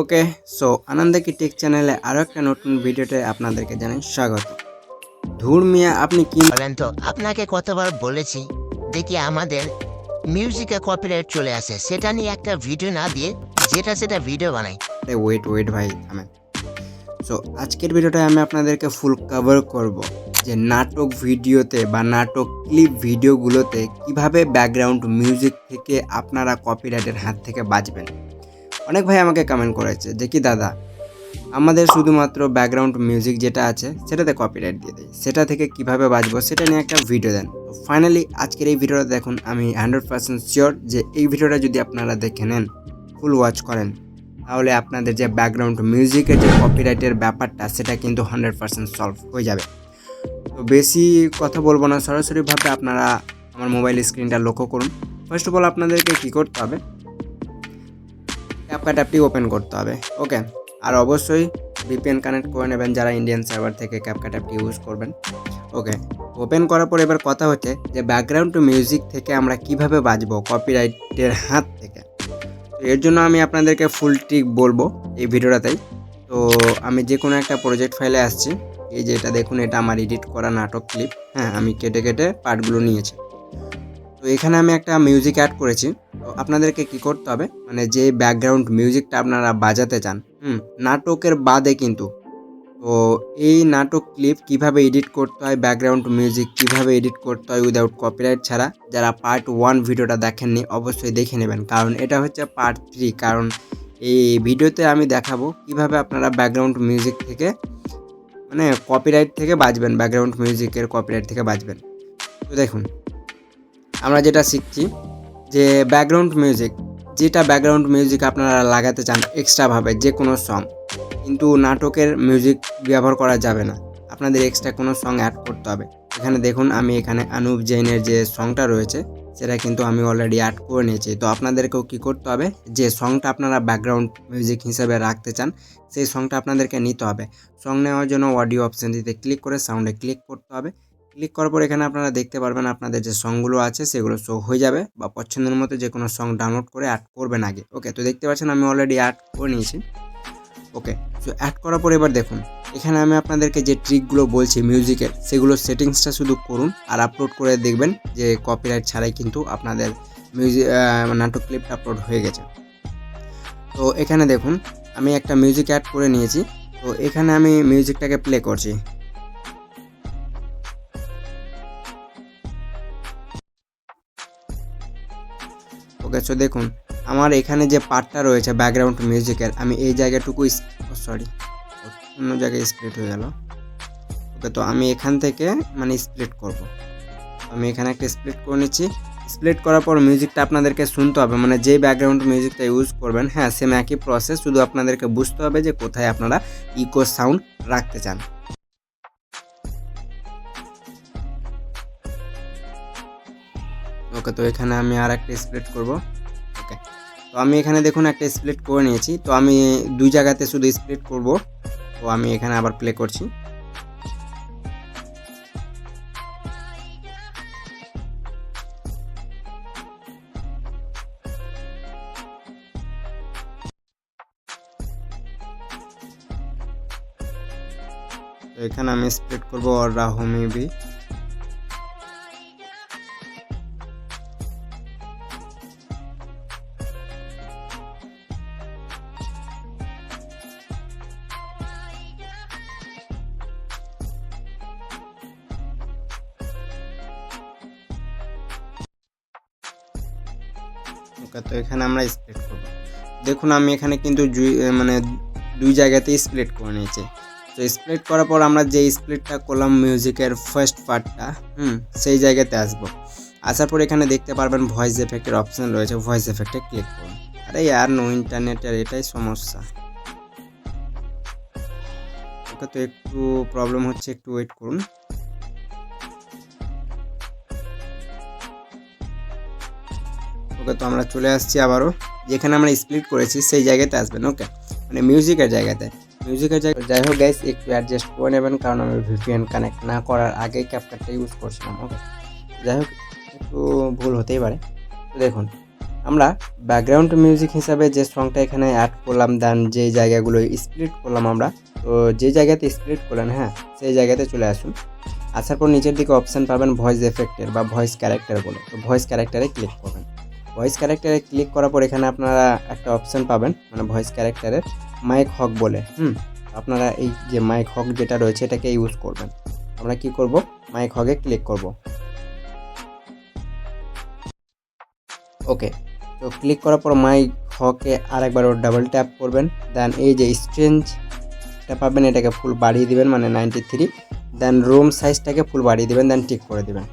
ওকে, so আনন্দে কি take চ্যানেলে আরও একটা নতুন ভিডিওতে আপনাদেরকে জানাই স্বাগত। ধুর মিয়া, আপনি কি বলেন তো আপনাকে কতবার বলেছি দেখি আমাদের মিউজিকে কপিরাইট চলে আসে সেটা নিয়ে একটা ভিডিও না দিয়ে সেটা ভিডিও বানাই। ওয়েট ভাই থামেন। সো আজকের ভিডিওটায় আমি আপনাদেরকে ফুল কভার করব যে নাটক ভিডিওতে বা নাটক ক্লিপ ভিডিওগুলোতে কিভাবে ব্যাকগ্রাউন্ড মিউজিক থেকে আপনারা কপিরাইটের হাত থেকে বাঁচবেন। অনেক ভাই আমাকে কমেন্ট করেছে যে কি দাদা, আমাদের শুধুমাত্র ব্যাকগ্রাউন্ড মিউজিক যেটা আছে সেটাতে কপিরাইট দিয়ে দেয়, সেটা থেকে কিভাবে বাঁচবো সেটা নিয়ে একটা ভিডিও দেন। তো ফাইনালি আজকের এই ভিডিওটা দেখুন, আমি 100% শিওর যে এই ভিডিওটা যদি আপনারা দেখে নেন, ফুল ওয়াচ করেন, তাহলে আপনাদের যে ব্যাকগ্রাউন্ড মিউজিকের যে কপিরাইটের ব্যাপারটা সেটা কিন্তু 100% সলভ হয়ে যাবে। তো বেশি কথা বলবো না, সরাসরিভাবে আপনারা আমার মোবাইল স্ক্রিনটা লক্ষ্য করুন। ফার্স্ট অফ অল আপনাদেরকে কী করতে হবে, ক্যাপকাট অ্যাপটি ওপেন করতে হবে। ওকে, আর অবশ্যই ভিপিএন কানেক্ট করে নেবেন যারা ইন্ডিয়ান সার্ভার থেকে ক্যাপকাট অ্যাপটি ইউজ করবেন। ওকে, ওপেন করার পর এবার কথা হচ্ছে যে ব্যাকগ্রাউন্ড মিউজিক থেকে আমরা কিভাবে বাঁচবো কপিরাইটের হাত থেকে। তো এর জন্য আমি আপনাদেরকে ফুল ট্রিক বলবো এই ভিডিওটাতেই। তো আমি যে কোনো একটা প্রজেক্ট ফাইলে আসছি, এই যে এটা দেখুন, এটা আমার এডিট করা নাটক ক্লিপ। হ্যাঁ, আমি কেটে কেটে পার্টগুলো নিয়েছি। তো এখানে আমি একটা মিউজিক অ্যাড করেছি। তো আপনাদেরকে কি করতে হবে, মানে যে ব্যাকগ্রাউন্ড মিউজিকটা আপনারা বাজাতে চান নাটকের বাদে কিন্তু, তো এই নাটক ক্লিপ কিভাবে এডিট করতে হয়, ব্যাকগ্রাউন্ড মিউজিক কিভাবে এডিট করতে হয় উইদাউট কপিরাইট ছাড়া, যারা পার্ট 1 ভিডিওটা দেখেননি অবশ্যই দেখে নেবেন, কারণ এটা হচ্ছে পার্ট 3। কারণ এই ভিডিওতে আমি দেখাবো কিভাবে আপনারা ব্যাকগ্রাউন্ড মিউজিক থেকে, মানে কপিরাইট থেকে বাঁচবেন, ব্যাকগ্রাউন্ড মিউজিকের কপিরাইট থেকে বাঁচবেন। তো দেখুন, আমরা যেটা শিখছি যে ব্যাকগ্রাউন্ড মিউজিক, যেটা ব্যাকগ্রাউন্ড মিউজিক আপনারা লাগাতে চান এক্সট্রাভাবে যে কোনো সং, কিন্তু নাটকের মিউজিক ব্যবহার করা যাবে না, আপনাদের এক্সট্রা কোনো সং অ্যাড করতে হবে। এখানে দেখুন, আমি এখানে অনুপ জৈনের যে সংটা রয়েছে সেটা কিন্তু আমি অলরেডি অ্যাড করে নিয়েছি। তো আপনাদেরকেও কী করতে হবে, যে সংটা আপনারা ব্যাকগ্রাউন্ড মিউজিক হিসেবে রাখতে চান সেই সংটা আপনাদেরকে নিতে হবে। সং নেওয়ার জন্য অডিও অপশানটিতে ক্লিক করে সাউন্ডে ক্লিক করতে হবে। ক্লিক করার পর এখানে আপনারা দেখতে পারবেন আপনাদের যে সংগুলো আছে সেগুলো শো হয়ে যাবে, বা পছন্দের মতো যে কোনো সং ডাউনলোড করে অ্যাড করবেন আগে। ওকে, তো দেখতে পাচ্ছেন আমি অলরেডি অ্যাড করে নিয়েছি। ওকে, সো অ্যাড করার পর এবার দেখুন, এখানে আমি আপনাদেরকে যে ট্রিকগুলো বলছি মিউজিকের, সেগুলো সেটিংসটা শুধু করুন আর আপলোড করে দেখবেন যে কপিরাইট ছাড়াই কিন্তু আপনাদের মিউজিক নাটক ক্লিপটা আপলোড হয়ে গেছে। তো এখানে দেখুন, আমি একটা মিউজিক অ্যাড করে নিয়েছি। তো এখানে আমি মিউজিকটাকে প্লে করছি। ওকে, সো দেখুন আমার এখানে যে পার্টটা রয়েছে ব্যাকগ্রাউন্ড মিউজিকের, আমি এই জায়গাটুকু সরি, অন্য জায়গায় স্প্লিট হয়ে গেল। ওকে, তো আমি এখান থেকে মানে স্প্লিট করব। আমি এখানে একটা স্প্লিট করে নিচ্ছি। স্প্লিট করার পর মিউজিকটা আপনাদেরকে শুনতে হবে, মানে যে ব্যাকগ্রাউন্ড মিউজিকটা ইউজ করবেন, হ্যাঁ সেম একই প্রসেস, শুধু আপনাদেরকে বুঝতে হবে যে কোথায় আপনারা ইকো সাউন্ড রাখতে চান। ওকে, তো এখানে আমি আর একটা স্প্লিট করব। ওকে, তো আমি এখানে দেখুন একটা স্প্লিট করে নিয়েছি। তো আমি দুই জায়গাতে শুধু স্প্লিট করব। তো আমি এখানে আবার প্লে করছি। তো এখানে আমি স্প্লিট করব और राहों में भी। ওকে, তো এখানে আমরা স্প্লিট করব। দেখুন আমি এখানে কিন্তু মানে দুই জায়গাতেই স্প্লিট করে নিয়েছি। তো স্প্লিট করার পর আমরা যে স্প্লিটটা করলাম মিউজিকের ফার্স্ট পার্টটা, সেই জায়গাতে আসবো। আসার পর এখানে দেখতে পারবেন ভয়েস এফেক্টের অপশান রয়েছে, ভয়েস এফেক্টে ক্লিক করুন। আরে ইয়ার নো ইন্টারনেটের এটাই সমস্যা। ওকে, তো একটু প্রবলেম হচ্ছে, একটু ওয়েট করুন। ওকে, তো আমরা চলে আসছি আবারও, যেখানে আমরা স্প্লিট করেছি সেই জায়গাতে আসবেন। ওকে, মানে মিউজিকের জায়গায় যাই হোক গাইস, একটু অ্যাডজাস্ট করে নেবেন, কারণ আমি ভিপিএন কানেক্ট না করার আগেই ক্যাপকাটটা ইউজ করছিলাম। ওকে, যাই হোক একটু ভুল হতেই পারে। তো দেখুন আমরা ব্যাকগ্রাউন্ড মিউজিক হিসাবে যে সংটা এখানে অ্যাড করলাম, দেন যেই জায়গাগুলো স্প্লিট করলাম আমরা, তো যে জায়গাতে স্প্লিট করলেন, হ্যাঁ সেই জায়গাতে চলে আসুন। আসার পর নিচের দিকে অপশান পাবেন ভয়েস এফেক্টের বা ভয়েস ক্যারেক্টার বলে, তো ভয়েস ক্যারেক্টারে ক্লিক করবেন। ভয়েস ক্যারেক্টারে ক্লিক করার পর এখানে আপনারা একটা অপশান পাবেন মানে ভয়েস ক্যারেক্টারের মাইক হক বলে। আপনারা এই যে মাইক হক যেটা রয়েছে এটাকে ইউজ করবেন। আমরা কি করব, মাইক হকে ক্লিক করব। ওকে, তো ক্লিক করার পর মাইক হকে আরেকবার ডাবল ট্যাপ করবেন। দেন এই যে স্ট্রেঞ্জটা পাবেন, এটাকে ফুল বাড়িয়ে দিবেন মানে 93। দেন রুম সাইজটাকে ফুল বাড়িয়ে দিবেন, দেন টিক করে দিবেন।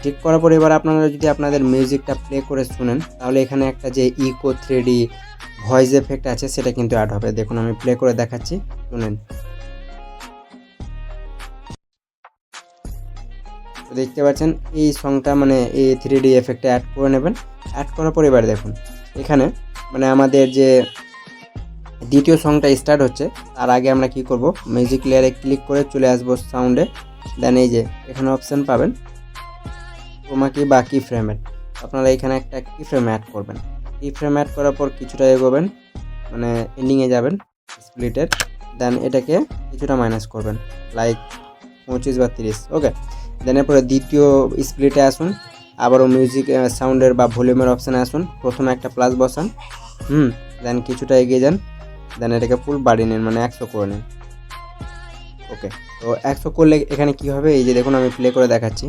ঠিক করার পর এবার আপনারা যদি আপনাদের মিউজিকটা প্লে করে শুনেন, তাহলে এখানে একটা যে ইকো 3D ভয়েস এফেক্ট আছে সেটা কিন্তু অ্যাড হবে। দেখুন আমি প্লে করে দেখাচ্ছি, শুনেন। তো দেখতে পাচ্ছেন এই সংটা মানে এই 3D এফেক্টে অ্যাড করে নেবেন। অ্যাড করার পর এবার দেখুন এখানে মানে আমাদের যে দ্বিতীয় সংটা স্টার্ট হচ্ছে, তার আগে আমরা কি করব, মিউজিক লেয়ারে ক্লিক করে চলে আসবো সাউন্ডে। দেন এই যে এখানে অপশান পাবেন ক্রোমা কি বা কি ফ্রেমের, আপনারা এখানে একটা কি ফ্রেম অ্যাড করবেন। কি ফ্রেম অ্যাড করার পর কিছুটা এগোবেন মানে এন্ডিংয়ে যাবেন স্প্লিটের। দেন এটাকে কিছুটা মাইনাস করবেন লাইক 25 বা 30। ওকে, দেন এরপরে দ্বিতীয় স্প্লিটে আসুন, আবারও মিউজিক সাউন্ডের বা ভলিউমের অপশানে আসুন, প্রথমে একটা প্লাস বসান, দেন কিছুটা এগিয়ে যান, দেন এটাকে ফুল বাড়িয়ে নিন মানে 100 করে নিন। ওকে, তো 100 করলে এখানে কি হবে, এই যে দেখুন আমি প্লে করে দেখাচ্ছি।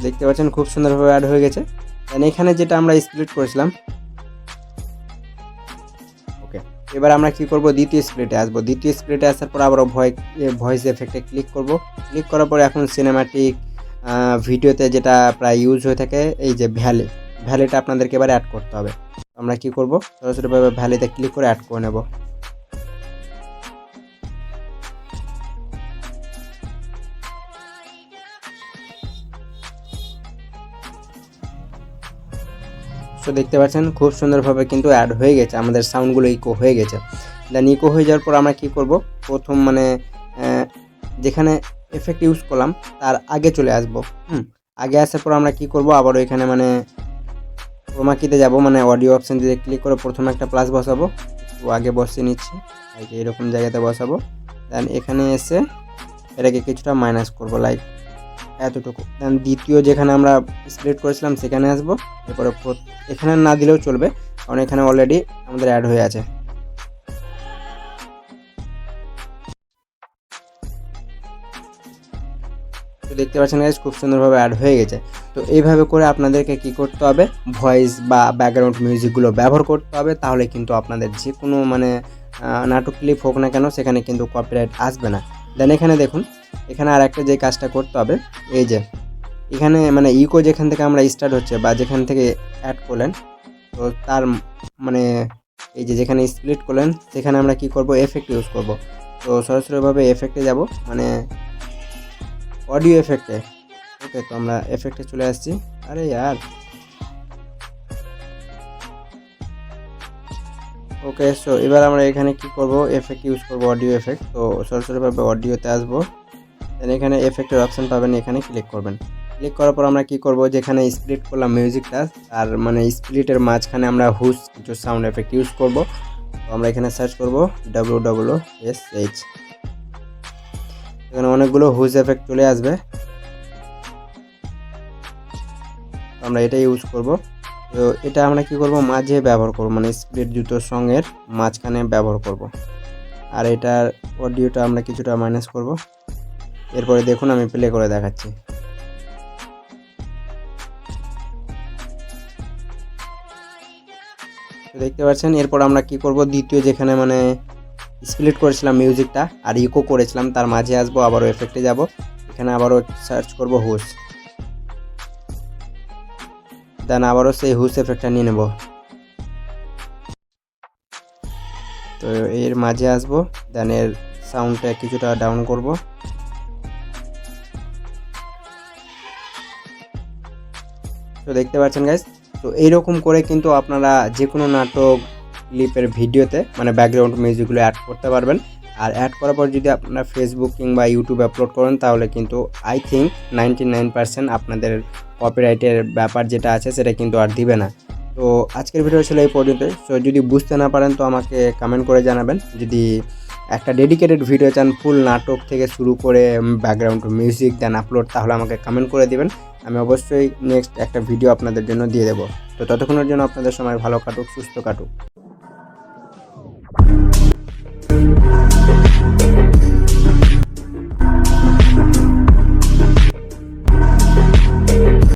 দেখতে পাচ্ছেন খুব সুন্দরভাবে অ্যাড হয়ে গেছে। দেন এখানে যেটা আমরা স্প্লিট করেছিলাম, ওকে, এবার আমরা কি করব, দ্বিতীয় স্প্লিটে আসবো। দ্বিতীয় স্প্লিটে আসার পর আবার ভয়েস এফেক্টে ক্লিক করব। ক্লিক করার পরে এখন সিনেম্যাটিক ভিডিওতে যেটা প্রায় ইউজ হয়ে থাকে এই যে ভ্যালিটা আপনাদেরকে এবার অ্যাড করতে হবে। আমরা কি করব, সরাসরিভাবে ভ্যালিতে ক্লিক করে অ্যাড করে নেব। তো দেখতে পাচ্ছেন খুব সুন্দরভাবে কিন্তু অ্যাড হয়ে গেছে, আমাদের সাউন্ডগুলো ইকো হয়ে গেছে। দেন ইকো হয়ে যাওয়ার পর আমরা কি করব, প্রথম মানে যেখানে এফেক্ট ইউজ করলাম তার আগে চলে আসব। আগে আসার পর আমরা কি করব, আবারও এখানে মানে ক্রোমা কিতে যাব, মানে অডিও অপশান দিয়ে ক্লিক করে প্রথমে একটা প্লাস বসাবো, তো আগে বসিয়ে নিচ্ছি এরকম জায়গাতে বসাবো। দেন এখানে এসে এটাকে কিছুটা মাইনাস করব লাইক এতটুকু। দেন দ্বিতীয় যেখানে আমরা স্প্লিট করেছিলাম সেখানে আসবো। এরপরে এখানে না দিলেও চলবে, কারণ এখানে অলরেডি আমাদের অ্যাড হয়ে আছে। তো দেখতে পাচ্ছেন গাইস খুব সুন্দরভাবে অ্যাড হয়ে গেছে। তো এইভাবে করে আপনাদেরকে কি করতে হবে, ভয়েস বা ব্যাকগ্রাউন্ড মিউজিকগুলো ব্যবহার করতে হবে, তাহলে কিন্তু আপনাদের যে কোনো মানে নাটক ক্লিপ হোক না কেন সেখানে কিন্তু কপিরাইট আসবে না। দেন এখানে দেখুন, এখানে আর একটা যে কাজটা করতে হবে, এই যে এখানে মানে ইকো যেখান থেকে আমরা স্টার্ট হচ্ছে বা যেখান থেকে অ্যাড করলেন, তো তার মানে এই যে যেখানে স্প্লিট করলেন সেখানে আমরা কি করব, এফেক্ট ইউজ করব। তো সরাসরিভাবে এফেক্টে যাব মানে অডিও এফেক্টে। ওকে, তো আমরা এফেক্টে চলে আসছি। আরে ইয়ার, ওকে, সো এবার আমরা এখানে কি করব, এফেক্ট ইউজ করব, অডিও এফেক্ট। তো সরাসরিভাবে অডিওতে আসবো। দেন এখানে এফেক্টের অপশান পাবেন, এখানে ক্লিক করবেন। ক্লিক করার পর আমরা কি করব, যেখানে স্প্লিট করলাম মিউজিকটা আর মানে স্প্লিটের মাঝখানে আমরা হুস কিছু সাউন্ড এফেক্ট ইউজ করব। তো আমরা এখানে সার্চ করব WWSH, এখানে অনেকগুলো হুস এফেক্ট চলে আসবে, আমরা এটা ইউজ করব। তো এটা আমরা কি করব, মাঝে ব্যবহার করব মানে স্প্লিট জুতো সঙ্গের মাঝখানে ব্যবহার করব। আর এটার অডিওটা আমরা কিছুটা মাইনাস করব। এরপরে দেখুন আমি প্লে করে দেখাচ্ছি। তো দেখতে পাচ্ছেন এরপর আমরা কি করব, দ্বিতীয় যেখানে মানে স্প্লিট করেছিলাম মিউজিকটা আর ইকো করেছিলাম তার মাঝে আসবো, আবারও এফেক্টে যাব, এখানে আবারও সার্চ করব হুস, দেন আবারও সেই হুস এফেক্টটা নিয়ে নেব। তো এর মাঝে আসবো, দেন এর সাউন্ডটা কিছুটা ডাউন করব। তো দেখতে পাচ্ছেন গাইস, তো এইরকম করে কিন্তু আপনারা যে কোনো নাটক ক্লিপের ভিডিওতে মানে ব্যাকগ্রাউন্ড মিউজিকগুলো অ্যাড করতে পারবেন। আর অ্যাড করার পর যদি আপনারা ফেসবুক কিংবা ইউটিউবে আপলোড করেন তাহলে কিন্তু আই থিঙ্ক 99% আপনাদের কপিরাইটের ব্যাপার যেটা আছে সেটা কিন্তু আর দিবে না। তো আজকের ভিডিও ছিল এই পর্যন্ত। সো যদি বুঝতে না পারেন তো আমাকে কমেন্ট করে জানাবেন। যদি একটা ডেডিকেটেড ভিডিও চান ফুল নাটক থেকে শুরু করে ব্যাকগ্রাউন্ড মিউজিক দেন আপলোড, তাহলে আমাকে কমেন্ট করে দিবেন। আমি অবশ্যই নেক্সট একটা ভিডিও আপনাদের জন্য দিয়ে দেবো। তো ততক্ষণের জন্য আপনাদের সময় ভালো কাটুক, সুস্থ কাটুক।